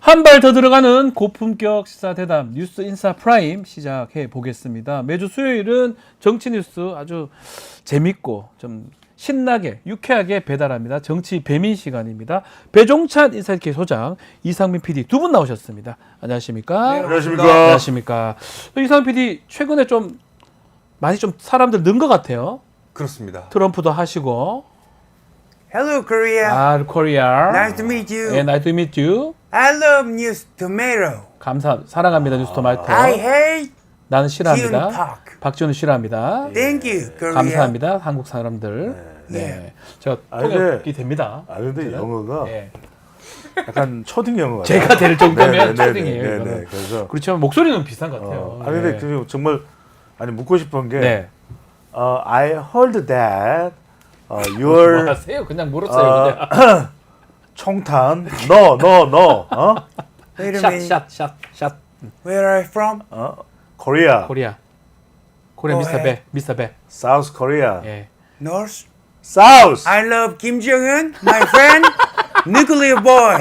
한 발 더 들어가는 고품격 시사대담 뉴스 인사 프라임 시작해 보겠습니다. 매주 수요일은 정치 뉴스 아주 재밌고 좀 신나게 유쾌하게 배달합니다. 정치 배민 시간입니다. 배종찬 인사이트K 소장, 이상민 PD 두 분 나오셨습니다. 안녕하십니까? 네, 안녕하십니까? 안녕하십니까? 이상민 PD 최근에 좀 많이 좀 사람들 는 것 같아요. 그렇습니다. 트럼프도 하시고. Hello, Korea. 코리아. Nice to meet you. 네, nice to meet you. I love News Tomato. 사랑합니다. 뉴스 토마토. I hate 나는 싫어합니다. Kiun Park. 박지원은 싫어합니다. Thank you, Korea. 감사합니다. 한국 사람들. 네. 네. 제가 아니, 통역이 됩니다. 아 근데 영어가 네. 약간 초딩 영어 같아요. 제가 될 정도면 네네네네. 초딩이에요. 네네. 이거는. 그래서 그렇지만 목소리는 비슷한 것 같아요. 아니 근데 그 정말 아니 묻고 싶은 게 네. I heard that 뭐 your 하세요? 그냥 물었어요. 그냥. 총탄 no Wait a 샷, minute. 샷. Where are you from? Korea 코리아 Go 미스터 ahead. 배, 미스터 배. South Korea 예. North. South I love Kim Jong-un, my friend. Nuclear boy.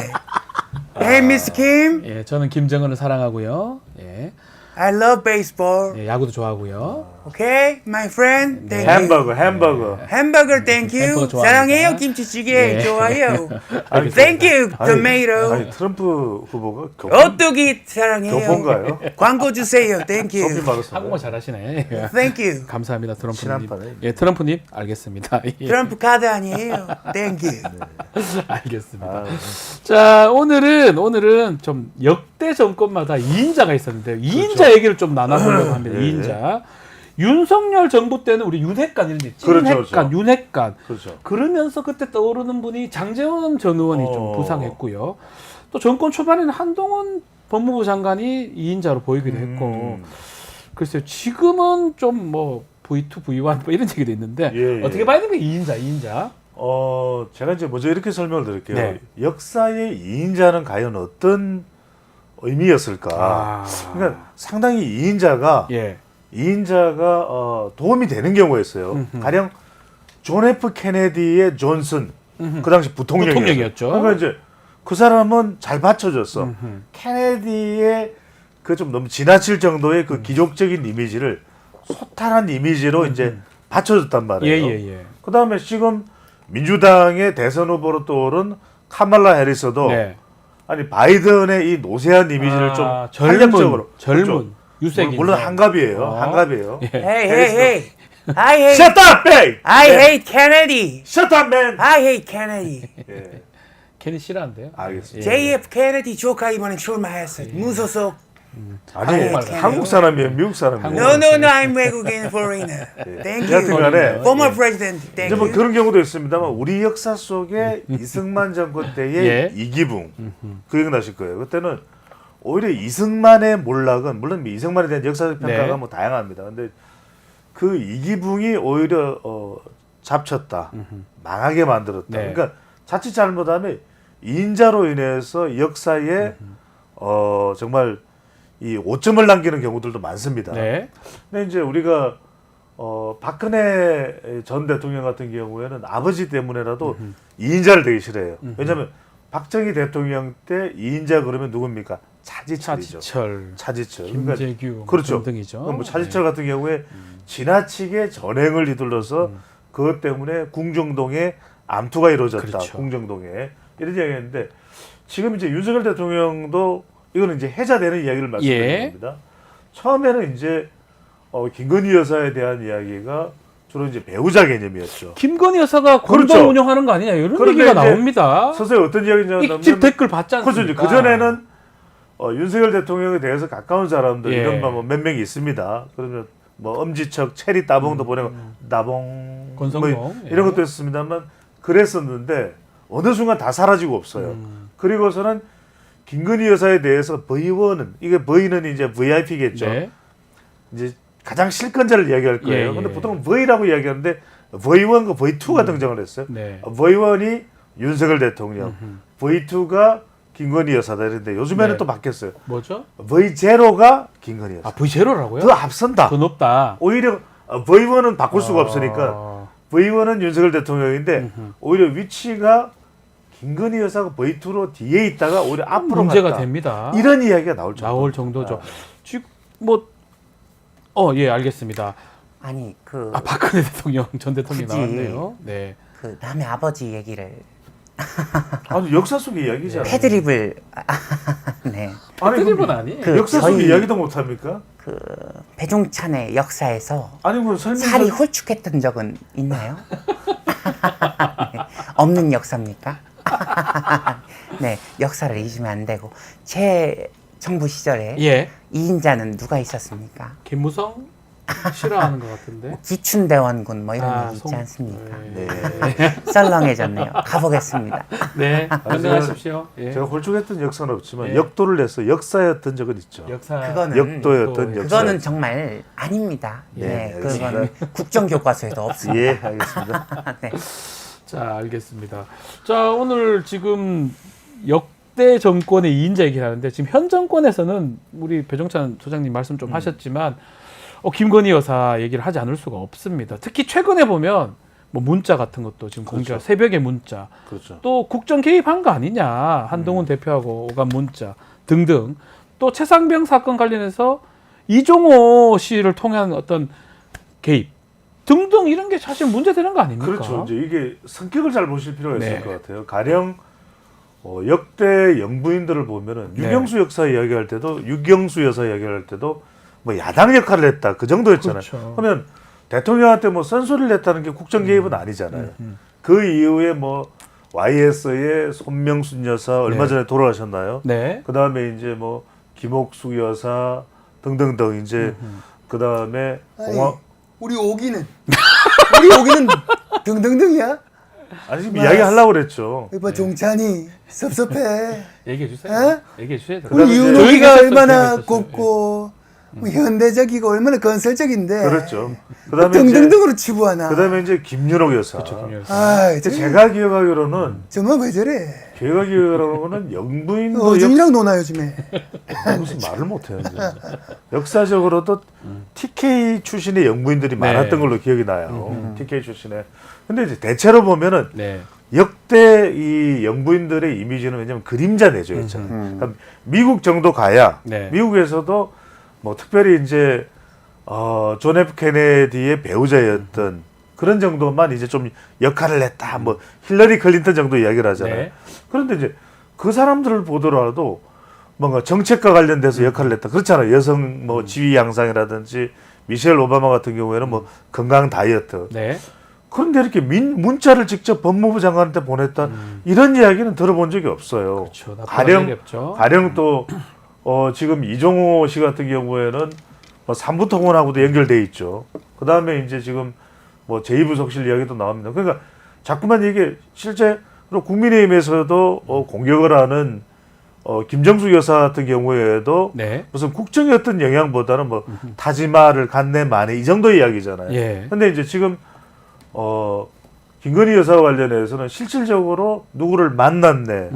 Hey, Mr. Kim. 예, 저는 김정은을 사랑하고요. 예. I love baseball. 예, 야구도 좋아하고요. Okay, my friend. Thank you. 햄버거 Hamburger, thank you. 햄버거 좋아합니다. 사랑해요, 김치찌개. 예. 좋아요. 아니, Thank you, tomato. 아니 트럼프 후보가 오뚜기 사랑해요. 교포인가요? 광고 주세요. Thank 소피 you. 말았습니다. 한국말 잘하시네. 예. Thank you. 감사합니다, 트럼프님. 친한파네. 예, 트럼프님 알겠습니다. 예. 트럼프 카드 아니에요. Thank you. 알겠습니다. 아, 자, 오늘은 좀 역대 정권마다 2인자가 있었는데요. 2인자 얘기를 좀 나눠보려고 합니다. 예. 2인자. 윤석열 정부 때는 우리 윤핵관 이런 찐핵관, 그렇죠. 윤핵관. 그렇죠. 그러면서 그때 떠오르는 분이 장제원 전 의원이 좀 부상했고요. 또 정권 초반에는 한동훈 법무부 장관이 2인자로 보이기도 했고. 글쎄요, 지금은 좀 뭐 V2, V1 뭐 이런 얘기도 있는데 예. 어떻게 봐야 됩니까? 2인자. 제가 이제 먼저 이렇게 설명을 드릴게요. 네. 역사의 2인자는 과연 어떤 의미였을까? 아. 그러니까 상당히 2인자가 예. 도움이 되는 경우였어요. 가령 존 F 케네디의 존슨, 그 당시 부통령이었죠. 그러니까 이제 그 사람은 잘 받쳐줬어. 케네디의 그 좀 너무 지나칠 정도의 그 기족적인 이미지를 소탈한 이미지로 이제 받쳐줬단 말이에요. 예. 그 다음에 지금 민주당의 대선 후보로 떠오른 카말라 해리스도 네. 아니 바이든의 이 노쇠한 이미지를 좀 활력적으로 젊은 유색 물론 한갑이에요. 어. 한갑이에요. 예. Hey, hey, hey. I hate. Shut up, man! I hate Kennedy. Shut up, man! I hate Kennedy. 예, 괜히 싫어한대요. 알겠습니다. JF Kennedy 조카 이번에 출마했어요. 무소속. 아니 한국말 한국 사람이에요, 미국 사람이에요. No, no, no. I'm 외국인 foreigner. Thank 여하튼간에 you. Former president. Thank 이제 뭐 you. 그런 경우도 있습니다만 우리 역사 속에 이승만 정권 때의 예. 이기붕 그 기억나실 거예요. 그때는 오히려 이승만의 몰락은 물론 이승만에 대한 역사적 평가가 네. 뭐 다양합니다. 근데 그 이기붕이 오히려 잡쳤다, 망하게 만들었다. 네. 그러니까 자칫 잘못하면 인자로 인해서 역사에 정말 이 오점을 남기는 경우들도 많습니다. 네. 근데 이제 우리가 박근혜 전 대통령 같은 경우에는 아버지 때문에라도 2인자를 되게 싫어해요. 왜냐하면 박정희 대통령 때 2인자 그러면 누굽니까? 차지철이죠. 차지철. 김재규 그러니까, 그렇죠. 등이죠. 뭐 차지철 같은 경우에 지나치게 전횡을 휘둘러서 그것 때문에 궁정동에 암투가 이루어졌다. 그렇죠. 궁정동에 이런 이야기했는데 지금 이제 윤석열 대통령도 이거는 이제 해자되는 이야기를 말씀드리는 예. 겁니다. 처음에는 이제 김건희 여사에 대한 이야기가 주로 이제 배우자 개념이었죠. 김건희 여사가 공동 그렇죠. 운영하는 거 아니냐 이런 그런데 얘기가 이제 나옵니다. 서서히 어떤 이야기냐면 집 댓글 받지 않습니까? 그렇죠. 그 전에는 윤석열 대통령에 대해서 가까운 사람들 예. 이런 몇 명이 있습니다. 그러면 뭐 엄지척, 체리 따봉도 보내고 나봉 권성동 뭐 이런 것도 있습니다만 그랬었는데 어느 순간 다 사라지고 없어요. 그리고서는 김건희 여사에 대해서 V1은 이게 V는 이제 VIP겠죠. 네. 이제 가장 실권자를 이야기할 거예요. 예. 근데 보통 V라고 이야기하는데 V1과 V2가 등장을 했어요. 네. V1이 윤석열 대통령, V2가 김건희 여사다 이랬는데 요즘에는 네. 또 바뀌었어요. 뭐죠? V0가 김건희 여사. 아, V0라고요? 더 앞선다. 더 높다. 오히려 V1은 바꿀 수가 없으니까 V1은 윤석열 대통령인데 오히려 위치가 김건희 여사가 V2로 뒤에 있다가 오히려 앞으로 문제가 갔다. 됩니다. 이런 이야기가 나올 정도. 나올 정도죠. 지금 예, 알겠습니다. 아니 그 박근혜 대통령 전 대통령이 굳이 나왔네요. 네. 그 남의 아버지 얘기를 아니 역사 속의 이야기잖아요. 패드립을 네. 아니 패드립은 그럼 아니에요. 그 역사 속의 저희- 이야기도 못 합니까? 그 배종찬의 역사에서 아니 뭐 설명 살이 홀쭉했던 적은 있나요? 네. 없는 역사입니까? 네, 역사를 잊으면 안 되고 제 정부 시절에 예. 이인자는 누가 있었습니까? 김무성 싫어하는 것 같은데. 기춘대원군 뭐 이런 아, 얘기 있지 송- 않습니까? 네. 썰렁해졌네요. 가보겠습니다. 네. 건강하십시오. 예. 제가 홀쭉했던 역사는 없지만 예. 역도를 내서 역사였던 적은 있죠. 역사. 그거는 역도였던 역사. 그거는 정말 아닙니다. 네, 네, 알겠습니다. 그건 국정교과서에도 없습니다. 예, 알겠습니다. 네. 자, 알겠습니다. 자, 오늘 지금 역대 정권의 2인자 얘기를 하는데 지금 현 정권에서는 우리 배종찬 소장님 말씀 좀 하셨지만 김건희 여사 얘기를 하지 않을 수가 없습니다. 특히 최근에 보면 뭐 문자 같은 것도 지금 공개가 그렇죠. 새벽에 문자 그렇죠. 또 국정 개입한 거 아니냐 한동훈 대표하고 오간 문자 등등 또 최상병 사건 관련해서 이종호 씨를 통한 어떤 개입 등등 이런 게 사실 문제되는 거 아닙니까? 그렇죠. 이제 이게 성격을 잘 보실 필요가 있을 네. 것 같아요. 가령 역대 영부인들을 보면은 네. 유경수 역사 이야기할 때도 유경수 여사 이야기할 때도 뭐 야당 역할을 했다 그 정도였잖아요. 그렇죠. 그러면 대통령한테 뭐 쓴소리를 냈다는 게 국정 개입은 아니잖아요. 그 이후에 뭐 YS의 손명순 여사 얼마 네. 전에 돌아가셨나요? 네. 그 다음에 이제 뭐 김옥숙 여사 등등등 이제 그 다음에 우리 오기는 등등등이야. 아니 지금 이야기 하려고 그랬죠. 이봐 종찬이 섭섭해. 얘기해 주세요. 에? 얘기해 주세요. 우리 우리 이제 윤호기가 저희가 얼마나 했었어요. 곱고 뭐 현대적이고 얼마나 건설적인데. 그렇죠. 그 다음에 등등등으로 치부하나. 그다음에 이제 김윤옥 여사. 아, 근데 제가 기억하기로는 정말 왜 저래? 제가 기억하기로는 영부인도 어준이랑 노나 요즘에. 무슨 말을 못해요. 이제. 역사적으로도 TK 출신의 영부인들이 많았던 걸로 기억이 나요. TK 출신의. 근데 이제 대체로 보면은 네. 역대 이 영부인들의 이미지는 왜냐면 그림자 내조였잖아요. 그러니까 미국 정도 가야 네. 미국에서도 뭐 특별히 이제 존 F 케네디의 배우자였던 그런 정도만 이제 좀 역할을 했다. 뭐 힐러리 클린턴 정도 이야기를 하잖아요. 네. 그런데 이제 그 사람들을 보더라도 뭔가 정책과 관련돼서 역할을 했다. 그렇잖아요. 여성 뭐 지위 양상이라든지 미셸 오바마 같은 경우에는 뭐 건강 다이어트. 네. 그런데 이렇게 문자를 직접 법무부 장관한테 보냈다. 이런 이야기는 들어본 적이 없어요. 그렇죠. 나쁜 일이 없죠. 가령 또 지금 이종호 씨 같은 경우에는 뭐 삼부통원하고도 연결돼 있죠. 그 다음에 이제 지금 뭐 제2부속실 이야기도 나옵니다. 그러니까 자꾸만 이게 실제로 국민의힘에서도 공격을 하는 김정숙 여사 같은 경우에도 네. 무슨 국정의 어떤 영향보다는 뭐 타지마를 간내 만에 이 정도 이야기잖아요. 예. 근데 이제 지금 김건희 여사와 관련해서는 실질적으로 누구를 만났네,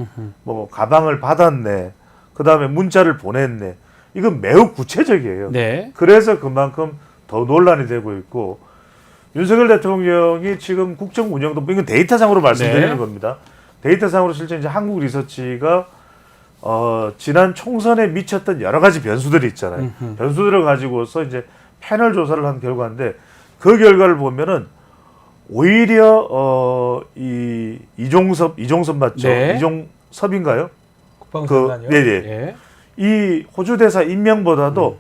뭐 가방을 받았네, 그 다음에 문자를 보냈네. 이건 매우 구체적이에요. 네. 그래서 그만큼 더 논란이 되고 있고 윤석열 대통령이 지금 국정 운영도 이건 데이터상으로 말씀드리는 네. 겁니다. 데이터상으로 실제 이제 한국 리서치가 지난 총선에 미쳤던 여러 가지 변수들이 있잖아요. 변수들을 가지고서 이제 패널 조사를 한 결과인데 그 결과를 보면은 오히려 이종섭 맞죠? 네. 이종섭인가요? 국방장관이요. 네, 네. 이 호주 대사 임명보다도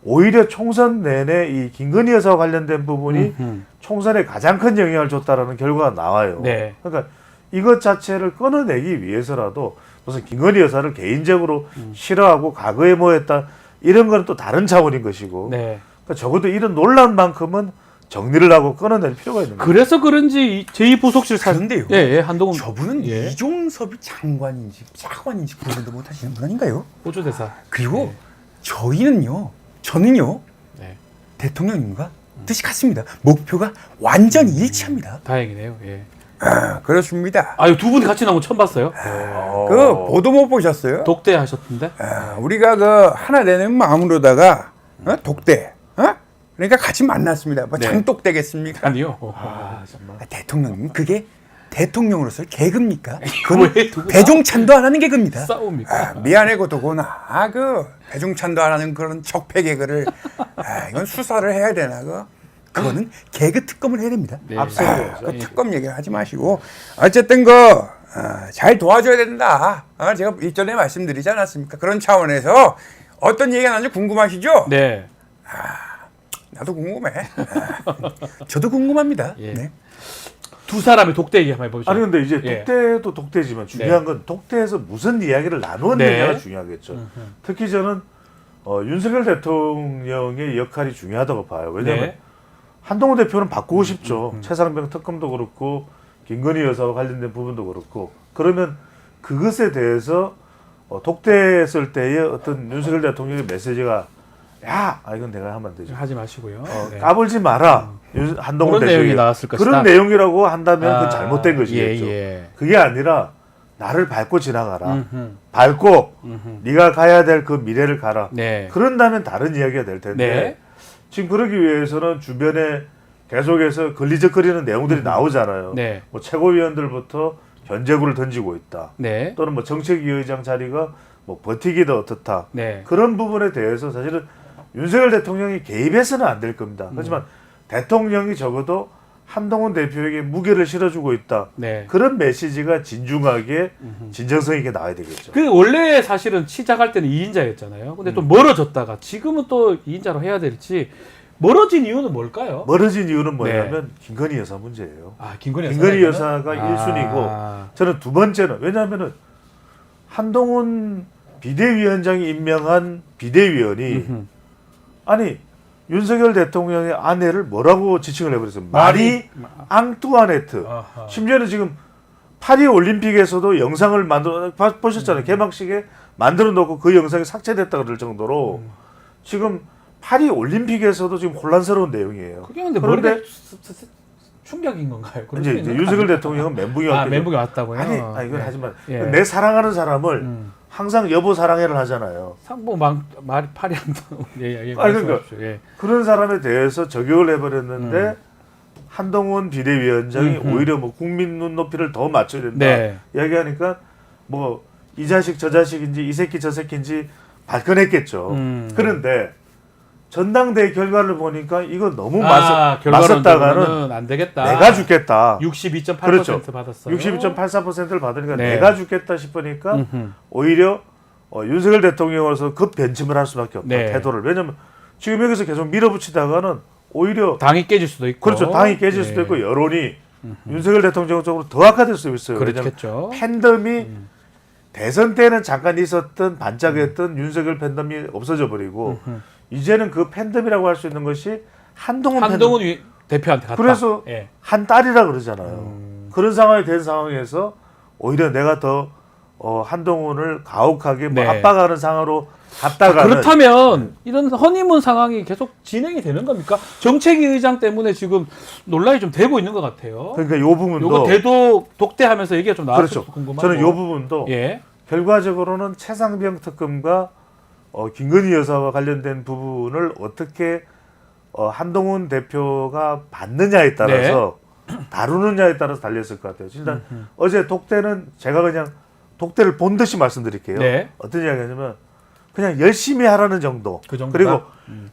오히려 총선 내내 이 김건희 여사와 관련된 부분이 총선에 가장 큰 영향을 줬다라는 결과가 나와요. 네. 그러니까 이것 자체를 끊어내기 위해서라도 무슨 김건희 여사를 개인적으로 싫어하고 과거에 뭐 했다 이런 건 또 다른 차원인 것이고 네. 그러니까 적어도 이런 논란만큼은 정리를 하고 끊어낼 필요가 있는 거예요. 그래서 그런지 제2부속실 그런데요. 예, 한동훈 저분은 예. 이종섭이 장관인지 차관인지 구분도 못하시는 분 아닌가요? 호주 대사. 그리고 저는요 네. 대통령님과 뜻이 같습니다. 목표가 완전히 일치합니다. 다행이네요. 예. 그렇습니다. 아유, 두 분이 같이 나온 거 처음 봤어요. 그 보도 못 보셨어요? 독대 하셨던데? 우리가 그 하나 되는 마음으로다가 독대, 그러니까 같이 만났습니다. 뭐 네. 장독 되겠습니까? 아니요. 아, 정말. 대통령님 그게 대통령으로서 개그입니까? 왜 그건 누구 배종찬도 안 하는 개그입니다. 싸웁니까? 미안해고 도구나. 그 배종찬도 안 하는 그런 적폐 개그를 이건 수사를 해야 되나 그거는 개그 특검을 해야 됩니다. 네. 앞서고 그 특검 얘기하지 마시고 어쨌든 잘 도와줘야 된다. 제가 일전에 말씀드리지 않았습니까? 그런 차원에서 어떤 얘기가 나는지 궁금하시죠? 네. 나도 궁금해. 저도 궁금합니다. 예. 네. 두 사람의 독대 얘기 한번 해보죠. 아니 근데 이제 예. 독대도 독대지만 중요한 건 독대에서 무슨 이야기를 나누었느냐가 네. 중요하겠죠. 특히 저는 윤석열 대통령의 역할이 중요하다고 봐요. 왜냐하면 네. 한동훈 대표는 바꾸고 싶죠. 최상병 특검도 그렇고 김건희 여사와 관련된 부분도 그렇고 그러면 그것에 대해서 독대했을 때의 어떤 윤석열 대통령의 메시지가 이건 내가 하면 안 되죠. 하지 마시고요. 네. 까불지 마라. 한동훈 그런 대표에게. 내용이 나왔을 것이다. 그런 내용이라고 한다면 그건 잘못된 것이겠죠. 예. 그게 아니라 나를 밟고 지나가라. 음흠. 밟고 네가 가야 될 그 미래를 가라. 네. 그런다면 다른 이야기가 될 텐데 네. 지금 그러기 위해서는 주변에 계속해서 걸리적거리는 내용들이 나오잖아요. 네. 뭐 최고위원들부터 견제구를 던지고 있다. 네. 또는 뭐 정책위의장 자리가 뭐 버티기도 어떻다. 네. 그런 부분에 대해서 사실은 윤석열 대통령이 개입해서는 안 될 겁니다. 하지만 대통령이 적어도 한동훈 대표에게 무게를 실어주고 있다. 네. 그런 메시지가 진중하게 진정성 있게 나와야 되겠죠. 그 원래 사실은 시작할 때는 2인자였잖아요. 근데 또 멀어졌다가 지금은 또 2인자로 해야 될지 멀어진 이유는 뭘까요? 멀어진 이유는 뭐냐면 김건희 여사 문제예요. 김건희 김건희 여사가 1순위고 저는 두 번째는 왜냐하면은 한동훈 비대위원장이 임명한 비대위원이 아니 윤석열 대통령의 아내를 뭐라고 지칭을 해버렸어요. 마리 앙뚜아네트. 아하. 심지어는 지금 파리 올림픽에서도 영상을 만들어 보셨잖아요. 개막식에 만들어 놓고 그 영상이 삭제됐다 그럴 정도로 지금 파리 올림픽에서도 지금 혼란스러운 내용이에요. 그게 근데 그런데 머리가 충격인 건가요? 그럴 수 이제 있는 윤석열 거 대통령은 멘붕이 아니에요? 왔겠죠. 멘붕이 왔다고요? 아니 이건 네. 하지만 예. 내 사랑하는 사람을 항상 여보 사랑해를 하잖아요. 말이 팔이 안 나. 예. 아니, 그러니까 말씀하십시오. 예. 그런 사람에 대해서 저격을 해버렸는데 한동훈 비대위원장이 오히려 뭐 국민 눈높이를 더 맞춰야 된다 네. 이야기하니까 뭐 이 자식 저 자식인지 이 새끼 저 새끼인지 발끈했겠죠. 그런데 전당대회 결과를 보니까 이거 너무 맞섰다가는 안 되겠다. 내가 죽겠다. 62.8% 그렇죠. 받았어요. 62.84%를 받으니까 네. 내가 죽겠다 싶으니까 오히려 윤석열 대통령으로서 급변침을 할 수밖에 없다. 네. 태도를. 왜냐하면 지금 여기서 계속 밀어붙이다가는 오히려 당이 깨질 수도 있고. 그렇죠. 당이 깨질 수도 네. 있고 여론이 윤석열 대통령 쪽으로 더 악화될 수 있어요. 그렇겠죠. 왜냐하면 팬덤이 대선 때는 잠깐 있었던 반짝였던 윤석열 팬덤이 없어져 버리고 이제는 그 팬덤이라고 할 수 있는 것이 한동훈 대표한테 갔다. 그래서 예. 한 딸이라 그러잖아요. 그런 상황이 된 상황에서 오히려 내가 더 한동훈을 가혹하게 뭐 네. 압박하는 상황으로 갔다가는 그렇다면 이런 허니문 상황이 계속 진행이 되는 겁니까? 정책위 의장 때문에 지금 논란이 좀 되고 있는 것 같아요. 그러니까 요 부분도 요거 대도 독대하면서 얘기가 좀 나왔을 그렇죠. 궁금하고. 저는 요 부분도 예. 결과적으로는 최상병 특검과 김건희 여사와 관련된 부분을 어떻게 한동훈 대표가 받느냐에 따라서 다루느냐에 따라서 달렸을 것 같아요. 일단 어제 독대는 제가 그냥 독대를 본 듯이 말씀드릴게요. 네. 어떤 이야기냐면 그냥 열심히 하라는 정도. 그 정도다? 그리고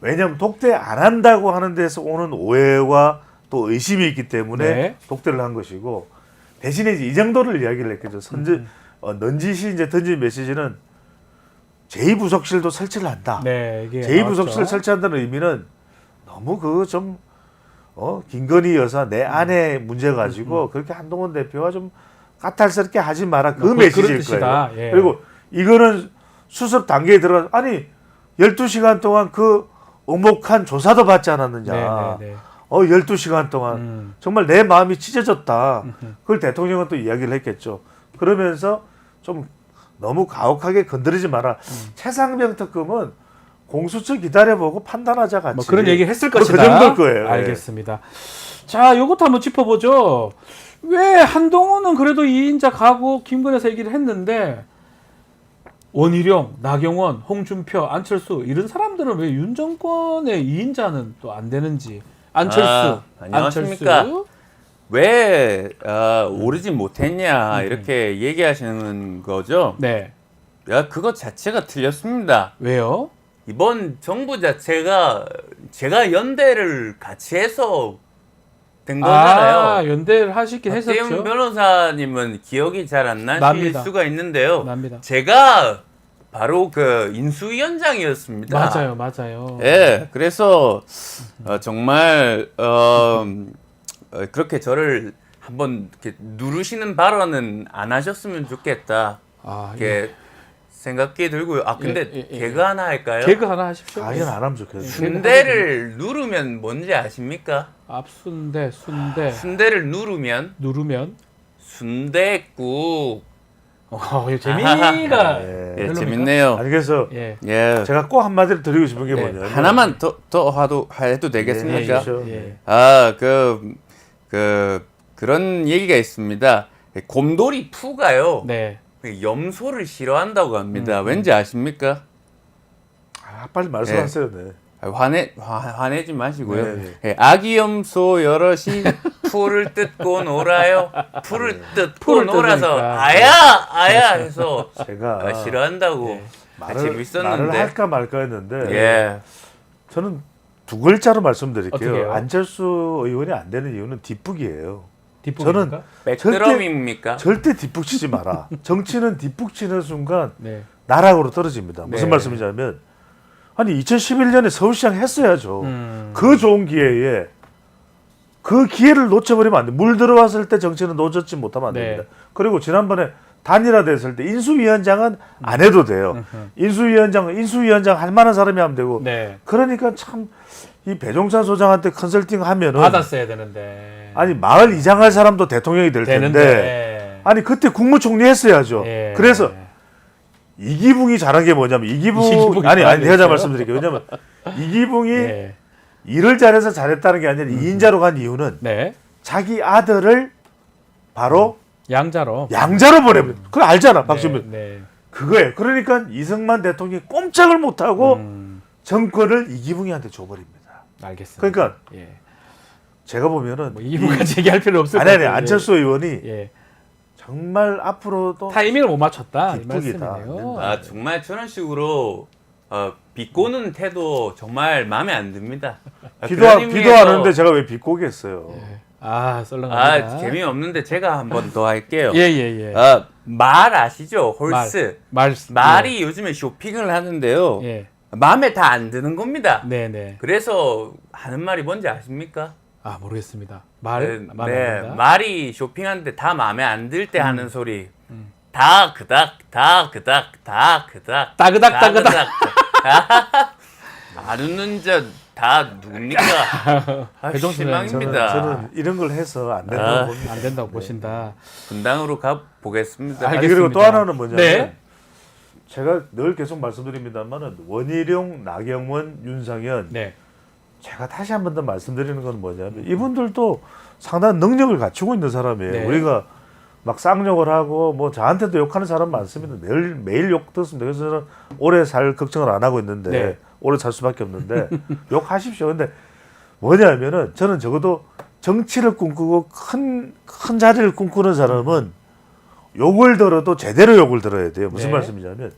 왜냐하면 독대 안 한다고 하는 데서 오는 오해와 또 의심이 있기 때문에 네. 독대를 한 것이고 대신에 이제 이 정도를 이야기를 했겠죠. 넌지시 이제 던진 메시지는 제2부속실도 설치를 한다. 네, 이게 제2부속실을 나왔죠. 설치한다는 의미는 너무 그 좀 김건희 여사 내 아내 문제 가지고 그렇게 한동훈 대표와 좀 까탈스럽게 하지 마라 그 그런 메시지일 뜻이다. 거예요. 예. 그리고 이거는 수습 단계에 들어가 아니 12시간 동안 그 오목한 조사도 받지 않았느냐. 네. 12시간 동안 정말 내 마음이 찢어졌다. 그걸 대통령은 또 이야기를 했겠죠. 그러면서 좀 너무 가혹하게 건드리지 마라. 최상병 특검은 공수처 기다려보고 판단하자 같이. 뭐 그런 얘기 했을 뭐 것이다. 그 정도일 거예요. 알겠습니다. 자, 요것도 한번 짚어보죠. 왜 한동훈은 그래도 2인자 가고 김건희 여사 얘기를 했는데 원희룡, 나경원, 홍준표, 안철수 이런 사람들은 왜 윤 정권의 2인자는 또 안 되는지. 안철수, 안녕하십니까. 안철수. 왜 오르지 못했냐 이렇게 얘기하시는 거죠. 네. 야, 그것 자체가 틀렸습니다. 왜요? 이번 정부 자체가 제가 연대를 같이 해서 된 거잖아요. 아, 연대를 하시긴 박재용 했었죠. 변호사님은 기억이 잘 안 나실 납니다. 수가 있는데요. 납니다. 제가 바로 그 인수위원장이었습니다. 맞아요. 예, 그래서 정말 그렇게 저를 한번 이렇게 누르시는 발언은 안 하셨으면 좋겠다. 아, 이렇게 생각이 들고요. 아 근데 예. 개그 하나 할까요? 개그 하나 하십시오. 아, 이건 안 하면 좋겠어요. 순대를 누르면 뭔지 아십니까? 순대. 순대를 누르면 누르면 순대국. 이거 재미가 예. 예, 별로입니까? 재밌네요. 아니 그래서 예. 예, 제가 꼭 한마디를 드리고 싶은 게 예. 뭐냐면 하나만 더 해도 되겠습니까? 예, 그렇죠. 예. 아, 그런 얘기가 있습니다. 곰돌이 푸가요. 네. 염소를 싫어한다고 합니다. 왠지 아십니까? 아, 빨리 말씀하세요. 네. 화내지 마시고요. 네. 예, 아기 염소 여럿이 풀을 뜯고 놀아요. 풀을 뜯고 풀을 놀아서 뜯으니까. 아야 해서 제가 싫어한다고 재밌었는데. 말을 할까 말까 했는데 예. 저는 두 글자로 말씀드릴게요. 어떻게요? 안철수 의원이 안 되는 이유는 뒷북이에요. 뒷부분입니까? 백드럼입니까? 절대 뒷북 치지 마라. 정치는 뒷북 치는 순간 네. 나락으로 떨어집니다. 무슨 네. 말씀이냐면 아니 2011년에 서울시장 했어야죠. 음. 그 좋은 기회에 그 기회를 놓쳐버리면 안 돼. 물 들어왔을 때 정치는 놓쳤지 못하면 안 네. 됩니다. 그리고 지난번에 단일화됐을 때 인수위원장은 안 해도 돼요. 인수위원장 할 만한 사람이 하면 되고. 네. 그러니까 참 이 배종찬 소장한테 컨설팅 하면은 받았어야 되는데. 아니 마을 이장할 사람도 대통령이 될 텐데 되는데. 아니 그때 국무총리 했어야죠. 예. 그래서 이기붕이 잘한 게 뭐냐면 이기붕이 아니 잘한 게 내가 잘 있어요? 말씀드릴게요. 왜냐면 이기붕이 예. 일을 잘해서 잘했다는 게 아니라 이인자로 간 이유는 네. 자기 아들을 바로 양자로. 양자로 보내버려. 그거 알잖아, 박주민. 네. 그거예요. 그러니까 이승만 대통령이 꼼짝을 못하고 네. 정권을 이기붕이한테 줘버립니다. 알겠습니다. 그러니까 예. 제가 보면은 뭐 이분까지 얘기할 필요 없을 것 아니 같아요. 안철수 의원이 예. 정말 앞으로도 타이밍을 못 맞췄다 이 뒷북이다. 말씀이네요. 아 정말 저런 식으로 비꼬는 태도 정말 마음에 안 듭니다. 비도 안 오는데 제가 왜 비꼬게 했어요. 썰렁합니다. 재미없는데 제가 한 번 더 할게요. 예. 말 아시죠? 홀스. 말이 요즘에 쇼핑을 하는데요. 예. 마음에 다 안 드는 겁니다. 네네. 그래서 하는 말이 뭔지 아십니까? 아 모르겠습니다. 마음에 안 든다? 말이 쇼핑하는데 다 마음에 안 들 때 하는 소리. 다 그닥, 다 그닥, 다 그닥. 따그닥, 다 따그닥. 그닥. 안 웃는 자 다 누굽니까? 배종순 실망입니다. 저는 이런 걸 해서 안 된다고 봅니다. 안 된다고 보신다. 분당으로 가 보겠습니다. 아니 그리고 또 하나는 뭐냐면 네. 제가 늘 계속 말씀드립니다만은 원희룡, 나경원, 윤상현 네. 제가 다시 한 번 더 말씀드리는 건 뭐냐면 이분들도 상당한 능력을 갖추고 있는 사람이에요. 네. 우리가 막 쌍욕을 하고 뭐 저한테도 욕하는 사람 많습니다. 매일 욕 듣습니다. 그래서 저는 오래 살 걱정을 안 하고 있는데 네. 오래 살 수밖에 없는데 욕하십시오. 근데 뭐냐면은 저는 적어도 정치를 꿈꾸고 큰 자리를 꿈꾸는 사람은 욕을 들어도 제대로 욕을 들어야 돼요. 무슨 네. 말씀이냐면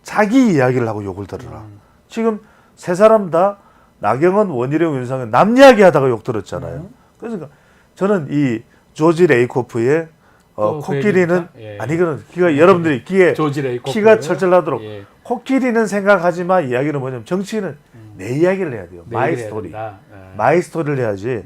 자기 이야기를 하고 욕을 들어라. 지금 세 사람 다 나경원, 원희룡, 윤상현 남 이야기하다가 욕 들었잖아요. 그러니까 저는 이 조지 레이코프의 코끼리는 예. 아니 그런 기가 여러분들이 귀에 조지 레이코프. 키가 철철나도록 예. 코끼리는 생각하지 마 이야기는 뭐냐면 정치인은 내 이야기를 해야 돼요. 내 마이 얘기를 해야 스토리. 된다. 마이 스토리를 해야지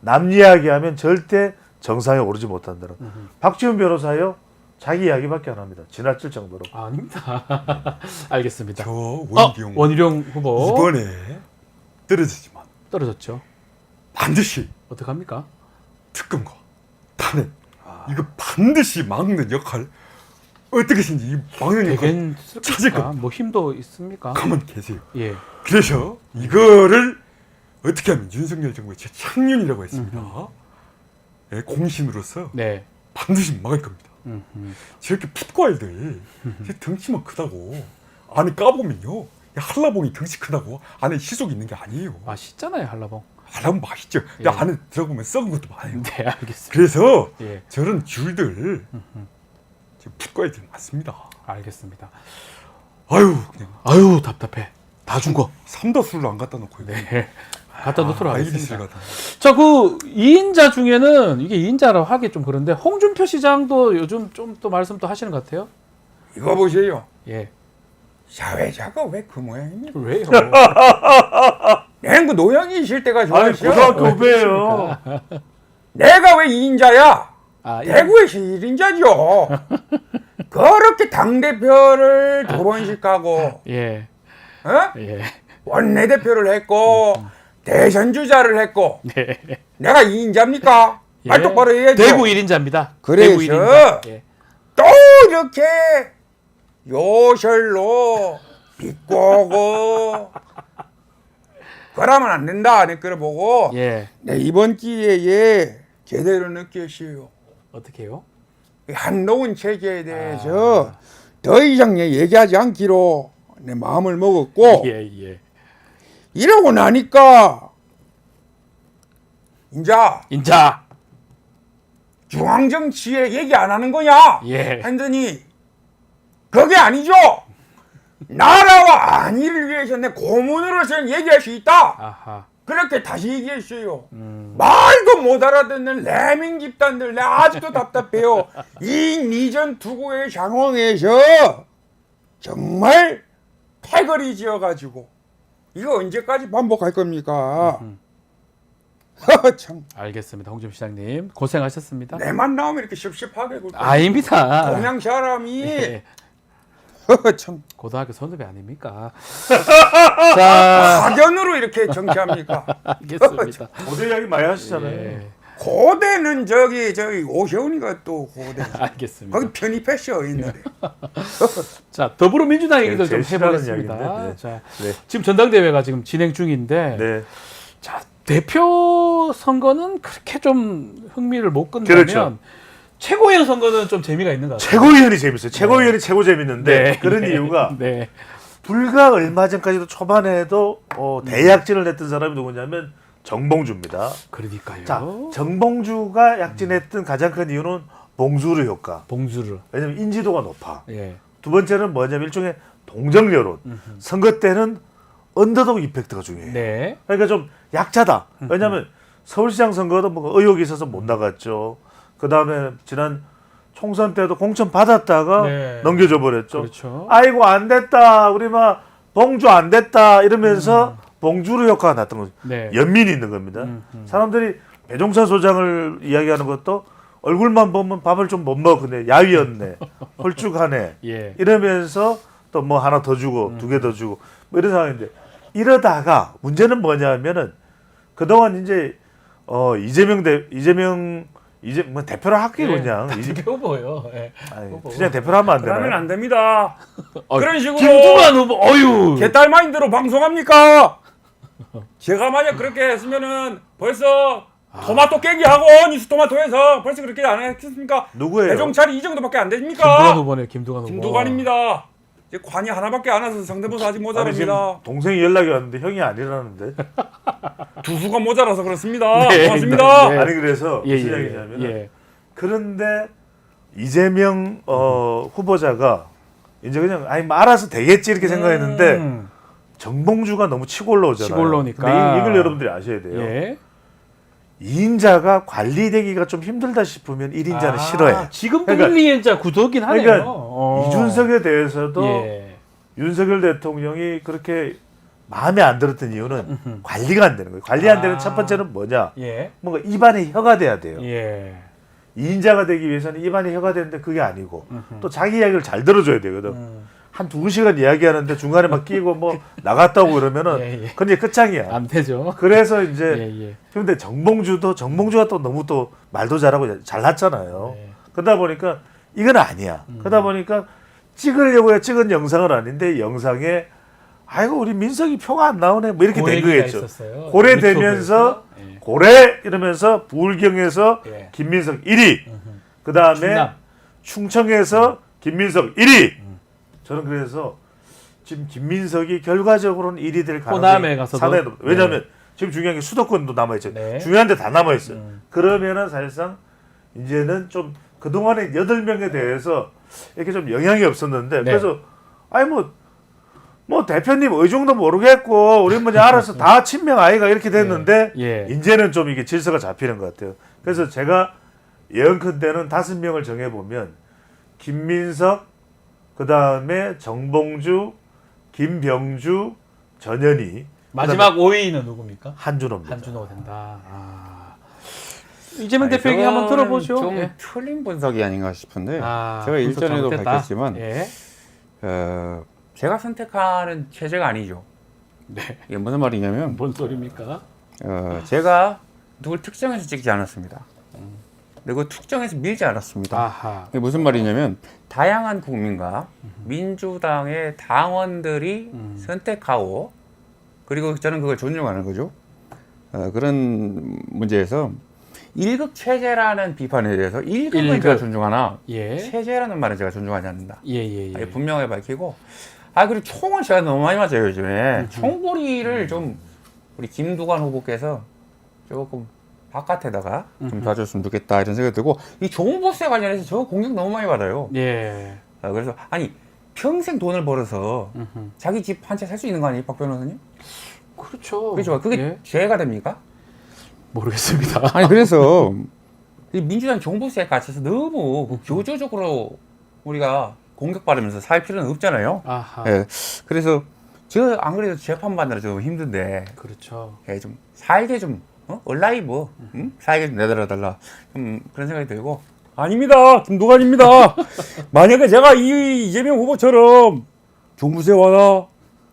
남 이야기하면 절대 정상에 오르지 못한다는. 박지훈 변호사요 자기 이야기밖에 안 합니다. 지나칠 정도로. 아닙니다. 알겠습니다. 저 원희룡 원희룡 후보 이번에 떨어지지만 떨어졌죠. 반드시 어떡합니까? 특검과 탄핵 이거 반드시 막는 역할 어떻게든지 이 막는 역할 찾을 되겠습니까? 겁니다. 뭐 힘도 있습니까? 가만 계세요. 예. 그래서 이거를 어떻게 하면 윤석열 정부의 재창륜이라고 했습니다. 예, 공신으로서 네. 반드시 막을 겁니다. 저렇게 풋과일들 덩치만 크다고 안에 까보면요 한라봉이 덩치 크다고 안에 희속이 있는 게 아니에요. 맛있잖아요, 한라봉. 하면 맛있죠. 근데 안에 들어보면 썩은 것도 많아요. 네, 알겠습니다. 그래서 예. 저런 귤들 풋과에 들어맞습니다. 알겠습니다. 아유 그냥 아유, 답답해. 다 준 거. 삼다수를 안 갖다 놓고 네. 갖다 놓도록 아이리스를 하겠습니다. 갖다. 자, 그 2인자 중에는 이게 2인자라고 하기 좀 그런데 홍준표 시장도 요즘 좀 또 말씀 또 하시는 것 같아요. 이거 보세요. 예. 사회자가 왜 그 모양입니까? 왜요? 냉구 노양이실 때가 아니 좋아요. 고등학교 후배예요. 내가 왜 2인자야? 아, 예. 대구에서 1인자죠. 그렇게 당대표를 2번씩 하고 예. 어? 예. 원내대표를 했고 대선주자를 했고 네. 내가 2인자입니까? 예. 말 똑바로 해야죠. 대구 1인자입니다. 그래서 대구 1인자. 예. 또 이렇게 요절로 비꼬고 그러면 안 된다. 내 거를 보고 예. 내 이번 기회에 제대로 느꼈어요. 어떻게 해요? 이 한노원 체제에 대해서 더 이상 얘기하지 않기로 내 마음을 먹었고 예, 예. 이러고 나니까 이제 인자. 중앙정치에 얘기 안 하는 거냐? 예. 했더니 그게 아니죠. 나라와 안위를 위해서 내 고문으로서는 얘기할 수 있다. 아하. 그렇게 다시 얘기했어요. 말도 못 알아듣는 레밍 집단들 내 아직도 답답해요. 이 니전 투구의 상황에서 정말 패거리 지어가지고 이거 언제까지 반복할 겁니까? 참 알겠습니다. 홍준표 시장님 고생하셨습니다. 내만 나오면 이렇게 섭섭하게 굴고 아닙니다. 동양 사람이 예. 참 고등학교 선후배 아닙니까? 자, 악연으로 이렇게 정치합니까? 알겠습니다. 고대 이야기 많이 하시잖아요. 예. 고대는 저기 오세훈이가 또 고대 알겠습니다. 거기 편입했어 옛날에. 자, 더불어민주당 얘기도 좀 제일 싫어하는 해보겠습니다. 이야기인데, 네. 자, 네. 지금 전당대회가 지금 진행 중인데, 네. 자, 대표 선거는 그렇게 좀 흥미를 못 끈다면 그렇죠. 최고위원 선거는 좀 재미가 있는 것 같아요. 최고위원이 재밌어요. 최고위원이 최고 재밌는데 네. 그런 네. 이유가 네. 불과 얼마 전까지도 초반에도 대약진을 냈던 사람이 누구냐면 정봉주입니다. 그러니까요. 자, 정봉주가 약진했던 가장 큰 이유는 봉주르 효과. 봉주를. 왜냐면 인지도가 높아. 예. 두 번째는 뭐냐면 일종의 동정 여론. 선거 때는 언더독 이펙트가 중요해요. 네. 그러니까 좀 약자다. 왜냐하면 서울시장 선거도 뭐 의혹이 있어서 못 나갔죠. 그 다음에 지난 총선 때도 공천 받았다가 네. 넘겨줘 버렸죠. 그렇죠. 아이고 안 됐다. 우리 막 봉주 안 됐다 이러면서 봉주르 효과가 났던 거죠. 네. 연민이 있는 겁니다. 사람들이 배종찬 소장을 이야기하는 것도 얼굴만 보면 밥을 좀 못 먹었네. 야위였네. 홀쭉하네. 예. 이러면서 또 뭐 하나 더 주고 2개 더 주고 뭐 이런 상황인데 이러다가 문제는 뭐냐면은 그동안 이제 이제 뭐 대표를 할게 그냥 이게 후보요. 예. 아니, 후보. 그냥 대표를 하면 안 그러면 되나요? 안 됩니다. 그런 식으로 김두관 후보. 어유. 개딸 마인드로 방송합니까? 제가 만약 그렇게 했으면은 벌써 토마토 깨기 하고 니스토마토에서 벌써 그렇게 안 했겠습니까? 누구예요? 배종찬이 이 정도밖에 안 김두관 됩니까? 후보네요. 김두관 후보. 김두관입니다. 이제 관이 하나밖에 안 와서 성대모사 아직 아니, 모자랍니다. 지금 동생이 연락이 왔는데 형이 아니라는데. 두수가 모자라서 그렇습니다. 네, 고맙습니다. 네. 아니 그래서 예, 무슨 예, 이야기냐면 예. 그런데 이재명 후보자가 이제 그냥 아니 뭐 알아서 되겠지 이렇게 생각했는데 정봉주가 너무 치고 올라오잖아요. 치고 올라오니까. 근데 이걸 여러분들이 아셔야 돼요. 예. 2인자가 관리되기가 좀 힘들다 싶으면 1인자는 아, 싫어해. 지금도 그러니까- 1, 2인자 구도긴 하네요. 그러니까 이준석에 대해서도 예. 윤석열 대통령이 그렇게 마음에 안 들었던 이유는 관리가 안 되는 거예요. 관리 안 되는 아. 첫 번째는 뭐냐? 예. 뭔가 입안에 혀가 돼야 돼요. 예. 2인자가 되기 위해서는 입안에 혀가 되는데 그게 아니고 또 자기 이야기를 잘 들어줘야 되거든. 한 2시간 이야기하는데 중간에 막 끼고 뭐 나갔다 오고 그러면은 예, 예. 그건 이제 끝장이야. 안 되죠. 그래서 이제 예, 예. 근데 정봉주가 또 너무 또 말도 잘하고 잘났잖아요. 네. 그러다 보니까 이건 아니야. 그러다 보니까 찍으려고 찍은 영상은 아닌데 영상에 아이고 우리 민석이 표가 안 나오네 뭐 이렇게 된 고래기가 거겠죠. 있었어요. 고래되면서 유튜브에서. 예. 고래 이러면서 부울경에서 예. 김민석 1위. 그 다음에 충남. 충청에서 김민석 1위. 저는 그래서 지금 김민석이 결과적으로는 1위 될 호남에 가능성이 가서도? 상당히 높아요. 왜냐하면 지금 중요한 게 수도권도 남아있죠. 네. 중요한 데 다 남아있어요. 그러면은 사실상 이제는 좀 그동안에 8명에 대해서 이렇게 좀 영향이 없었는데 네. 그래서 아니 뭐 대표님 의중도 모르겠고 우리 뭐 알아서 다 친명 아이가 이렇게 됐는데 예. 이제는 좀 이게 질서가 잡히는 것 같아요. 그래서 제가 예언컨대는 5명을 정해보면 김민석, 그 다음에 정봉주, 김병주, 전현희, 마지막 5위는 누굽니까? 한준호입니다. 한준호가 된다. 이재명 대표 얘기 한번 들어보죠. 좀 예. 틀린 분석이 아닌가 싶은데 아, 제가 분석 일전에도 잘못했다. 밝혔지만 예. 제가 선택하는 체제가 아니죠. 네. 이게 무슨 말이냐면 뭔 소리입니까? 제가 누굴 특정해서 찍지 않았습니다. 그리고 특정해서 밀지 않았습니다. 아하. 이게 무슨 말이냐면 다양한 국민과 민주당의 당원들이 선택하고 그리고 저는 그걸 존중하는 거죠. 그런 문제에서 일극 체제라는 비판에 대해서 일극은 일극. 제가 존중하나 예. 체제라는 말은 제가 존중하지 않는다. 예. 아니, 분명하게 밝히고 그리고 총은 제가 너무 많이 맞아요 요즘에. 총구리를 좀 우리 김두관 후보께서 조금 바깥에다가 좀 놔줬으면 좋겠다 이런 생각이 들고 이 종부세 관련해서 저 공격 너무 많이 받아요. 예. 그래서 아니 평생 돈을 벌어서 자기 집 한 채 살 수 있는 거 아니에요, 박 변호사님? 그렇죠. 그렇죠. 그게 예. 죄가 됩니까? 모르겠습니다. 아니 그래서 이 민주당 종부세에 갇혀서 너무 교조적으로 우리가 공격받으면서 살 필요는 없잖아요. 아하. 예. 그래서 저 안 그래도 재판 받느라 좀 힘든데 그렇죠. 예, 좀 살게 좀 얼라이브 살게 좀 내달아달라 좀 그런 생각이 들고 아닙니다 김두관입니다. 만약에 제가 이 이재명 후보처럼 종부세 완화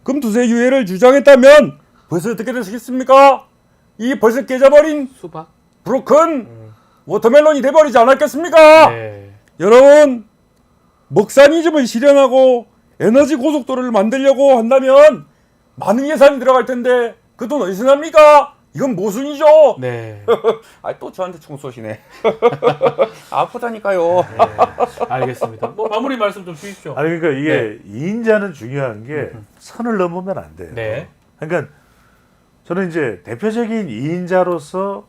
금투세 유예를 주장했다면 벌써 어떻게 되시겠습니까? 이 벌써 깨져버린 수박. 브로큰 워터멜론이 돼버리지 않았겠습니까? 네. 여러분 먹사니즘을 실현하고 에너지 고속도로를 만들려고 한다면 많은 예산이 들어갈 텐데 그 돈 어디서 납니까? 이건 모순이죠. 네. 또 저한테 총 쏘시네. 아프다니까요. 네. 알겠습니다. 뭐 마무리 말씀 좀 주십시오. 아니 그러니까 이게 이인자는 중요한 게 선을 넘으면 안 돼요. 네. 그러니까 저는 이제 대표적인 이인자로서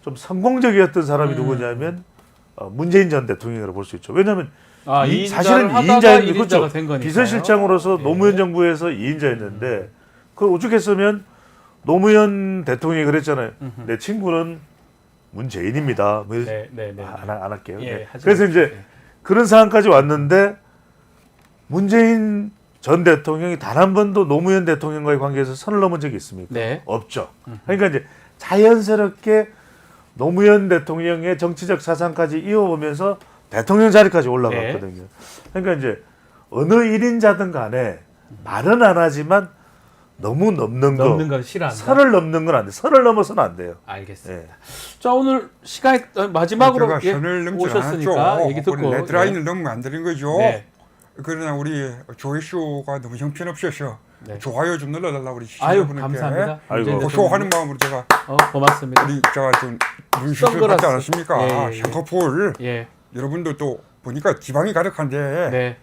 좀 성공적이었던 사람이 누구냐면 문재인 전 대통령이라고 볼 수 있죠. 왜냐하면 사실은 이인자였는데 그렇죠. 된 거니까요. 비서실장으로서 예. 노무현 정부에서 이인자였는데 그 오죽했으면 노무현 대통령이 그랬잖아요. 내 친구는 문재인입니다. 뭐 네. 안 할게요. 예, 네. 하지 그래서 마십시오. 이제 그런 상황까지 왔는데 문재인 전 대통령이 단 한 번도 노무현 대통령과의 관계에서 선을 넘은 적이 있습니까? 네. 없죠. 그러니까 이제 자연스럽게 노무현 대통령의 정치적 사상까지 이어오면서 대통령 자리까지 올라갔거든요. 그러니까 이제 어느 1인자든 간에 말은 안 하지만 너무 넘는 걸 싫어한다. 선을 넘는 건 안 돼. 선을 넘어서는 안 돼요. 알겠습니다. 자 오늘 시간이 마지막으로 제가 선을 넘지 오셨으니까 않았죠. 얘기 듣고 레드라인을 넘으면 안 되는 거죠. 네. 그러나 우리 조회수가 너무 형편없어서 네. 좋아요 좀 눌러달라 우리 아유 시청자분들께. 감사합니다. 아이고. 문재인 고소하는 대통령님. 마음으로 제가 고맙습니다. 우리 제가 좀 눈시술 선글라스. 받지 않았습니까? 예. 샹커폴 예. 여러분들 또 보니까 지방이 가득한데 네.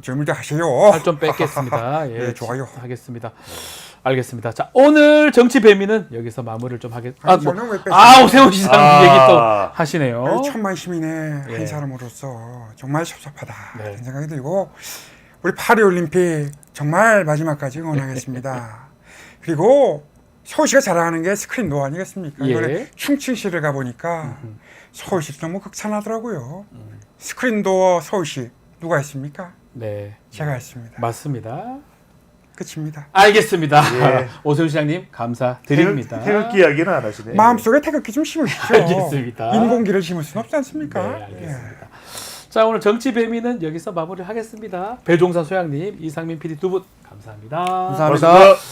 젊을 때 하세요. 살 좀 뺏겠습니다. 예. 네, 좋아요. 하겠습니다. 알겠습니다. 자 오늘 정치 배미는 여기서 마무리를 좀 하겠습니다. 아니, 저는 왜 뺐습니까? 오세훈 시장 얘기 또 하시네요. 아유, 천만 시민의 예. 한 사람으로서 정말 섭섭하다 네. 이런 생각이 들고 우리 파리올림픽 정말 마지막까지 응원하겠습니다. 그리고 서울시가 자랑하는 게 스크린 도어 아니겠습니까? 예. 이번에 충칭시를 가보니까 서울시 너무 극찬하더라고요. 스크린 도어 서울시 누가 했습니까? 네. 제가 했습니다. 맞습니다. 끝입니다. 알겠습니다. 예. 오세훈 시장님 감사드립니다. 태극기 이야기는 안 하시네. 마음속에 태극기 좀 심으십시오. 알겠습니다. 인공기를 심을 수는 없지 않습니까? 네, 알겠습니다. 자 오늘 정치 배미는 여기서 마무리하겠습니다. 배종사 소장님, 이상민 PD 두 분 감사합니다. 감사합니다. 고맙습니다.